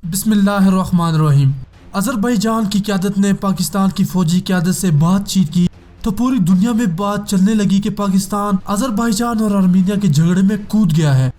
बिस्मिल्लाहिर्रहमानिर्रहीम। अज़रबैजान की क़यादत ने पाकिस्तान की फौजी क़यादत से बातचीत की तो पूरी दुनिया में बात चलने लगी कि पाकिस्तान अज़रबैजान और आर्मीनिया के झगड़े में कूद गया है।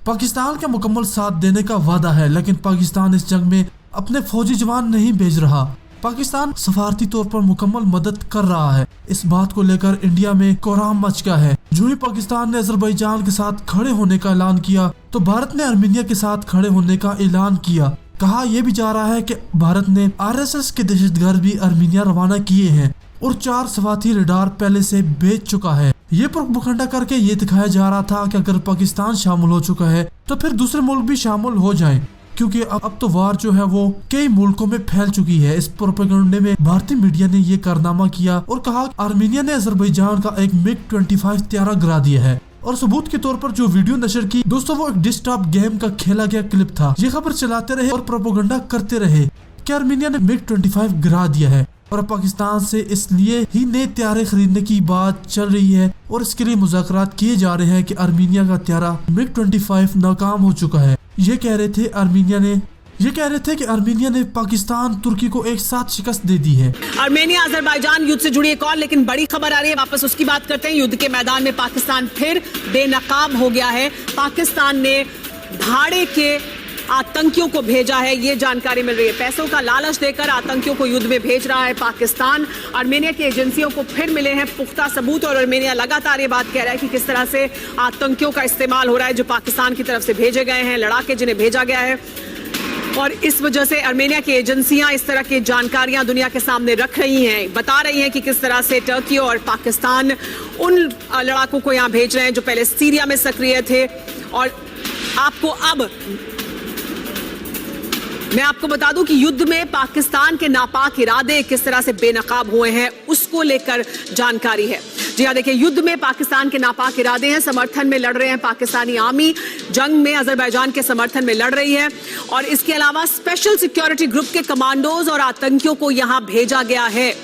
पाकिस्तान का मुकम्मल साथ देने का वादा है, लेकिन पाकिस्तान इस जंग में अपने फौजी जवान नहीं भेज रहा। पाकिस्तान सफारती तौर पर मुकम्मल मदद कर रहा है। इस बात को लेकर इंडिया में कोहराम मच गया है। जो ही पाकिस्तान ने अज़रबैजान के साथ खड़े होने का ऐलान किया तो भारत ने आर्मीनिया के साथ खड़े होने का ऐलान किया। कहा यह भी जा रहा है कि भारत ने आरएसएस के दहशतगर्द भी आर्मीनिया रवाना किए हैं और 4 सवाती रडार पहले से भेज चुका है। ये प्रोपगेंडा करके ये दिखाया जा रहा था कि अगर पाकिस्तान शामिल हो चुका है तो फिर दूसरे मुल्क भी शामिल हो जाएं, क्योंकि अब तो वार जो है वो कई मुल्कों में फैल चुकी है। इस प्रोपगेंडे में भारतीय मीडिया ने ये कारनामा किया और कहा आर्मीनिया ने अज़रबैजान का एक MiG-25 तैयार गिरा दिया है। और सबूत के तौर पर जो वीडियो नशर की दोस्तों, वो एक डेस्कटॉप गेम का खेला गया क्लिप था। ये खबर चलाते रहे और प्रोपगेंडा करते रहे कि आर्मीनिया ने MiG-25 गिरा दिया है और पाकिस्तान से इसलिए ही नए तैयारे खरीदने की बात चल रही है और इसके लिए मुज़ाकरात किए जा रहे हैं कि आर्मीनिया का तैयारा MiG-25 नाकाम हो चुका है। ये कह रहे थे कि आर्मीनिया ने पाकिस्तान तुर्की को एक साथ शिकस्त दे दी है। आर्मेनिया अज़रबैजान युद्ध से जुड़ी एक और लेकिन बड़ी खबर आ रही है, वापस उसकी बात करते हैं। युद्ध के मैदान में पाकिस्तान फिर बेनकाब हो गया है। पाकिस्तान ने भाड़े के आतंकियों को भेजा है, ये जानकारी मिल रही है। पैसों का लालच देकर आतंकियों को युद्ध में भेज रहा है पाकिस्तान। आर्मेनिया की एजेंसियों को फिर मिले हैं पुख्ता सबूत और आर्मेनिया लगातार ये बात कह रहा है कि किस तरह से आतंकियों का इस्तेमाल हो रहा है जो पाकिस्तान की तरफ से भेजे गए हैं, लड़ाके जिन्हें भेजा गया है। और इस वजह से आर्मेनिया की एजेंसियां इस तरह की जानकारियां दुनिया के सामने रख रही हैं, बता रही हैं कि किस तरह से टर्की और पाकिस्तान उन लड़ाकों को यहां भेज रहे हैं जो पहले सीरिया में सक्रिय थे। और मैं आपको बता दूं कि युद्ध में पाकिस्तान के नापाक इरादे किस तरह से बेनकाब हुए हैं उसको लेकर जानकारी है। जी हाँ, देखिए, युद्ध में पाकिस्तान के नापाक इरादे हैं, समर्थन में लड़ रहे हैं पाकिस्तानी आर्मी, जंग में अज़रबैजान के समर्थन में लड़ रही है। और इसके अलावा स्पेशल सिक्योरिटी ग्रुप के कमांडोज और आतंकियों को यहां भेजा गया है।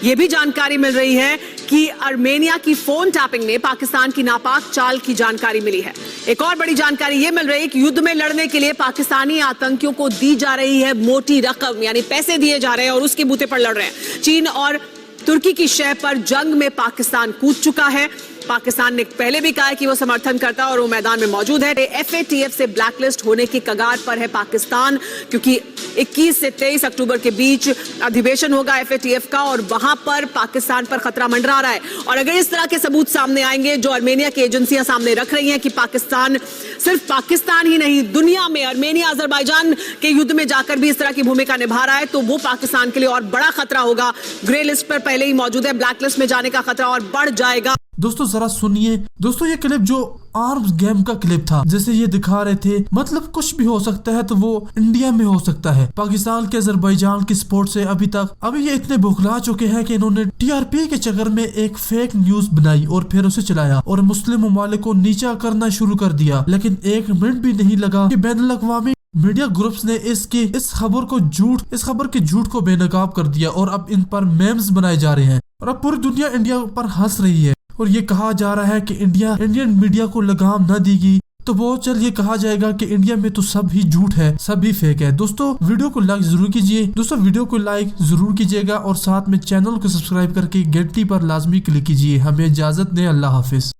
यह भी जानकारी मिल रही है कि आर्मेनिया की फोन टैपिंग में पाकिस्तान की नापाक चाल की जानकारी मिली है। एक और बड़ी जानकारी यह मिल रही है कि युद्ध में लड़ने के लिए पाकिस्तानी आतंकियों को दी जा रही है मोटी रकम, यानी पैसे दिए जा रहे हैं और उसके बूते पर लड़ रहे हैं। चीन और तुर्की की शह पर जंग में पाकिस्तान कूद चुका है। पाकिस्तान ने पहले भी कहा है कि वो समर्थन करता है और वो मैदान में मौजूद है। FATF से ब्लैकलिस्ट होने की कगार पर है पाकिस्तान, क्योंकि 21 से 23 अक्टूबर के बीच अधिवेशन होगा FATF का और वहां पर पाकिस्तान पर खतरा मंडरा रहा है। और अगर इस तरह के सबूत सामने आएंगे जो आर्मेनिया की एजेंसियां सामने रख रही हैं कि पाकिस्तान, सिर्फ पाकिस्तान ही नहीं दुनिया में आर्मेनिया अज़रबैजान के युद्ध में जाकर भी इस तरह की भूमिका निभा रहा है, तो वो पाकिस्तान के लिए और बड़ा खतरा होगा। ग्रे लिस्ट पर पहले ही मौजूद है, ब्लैक लिस्ट में जाने का खतरा और बढ़ जाएगा। दोस्तों जरा सुनिए दोस्तों, ये क्लिप जो आर्म्स गेम का क्लिप था, जैसे ये दिखा रहे थे, मतलब कुछ भी हो सकता है तो वो इंडिया में हो सकता है। पाकिस्तान के अज़रबैजान की सपोर्ट से अभी ये इतने बौखला चुके हैं कि इन्होंने TRP के चक्कर में एक फेक न्यूज बनाई और फिर उसे चलाया और मुस्लिम ममालिक को नीचा करना शुरू कर दिया। लेकिन 1 मिनट भी नहीं लगा कि बैनुल-अक़वामी मीडिया ग्रुप्स ने इस खबर के झूठ को बेनकाब कर दिया और अब इन पर मेम्स बनाए जा रहे हैं और अब पूरी दुनिया इंडिया पर हंस रही है। और ये कहा जा रहा है कि इंडियन मीडिया को लगाम न देगी तो वो ये कहा जाएगा कि इंडिया में तो सब ही झूठ है, सब ही फेक है। दोस्तों वीडियो को लाइक जरूर कीजिएगा और साथ में चैनल को सब्सक्राइब करके घंटी पर लाजमी क्लिक कीजिए। हमें इजाजत दें। अल्लाह हाफिज।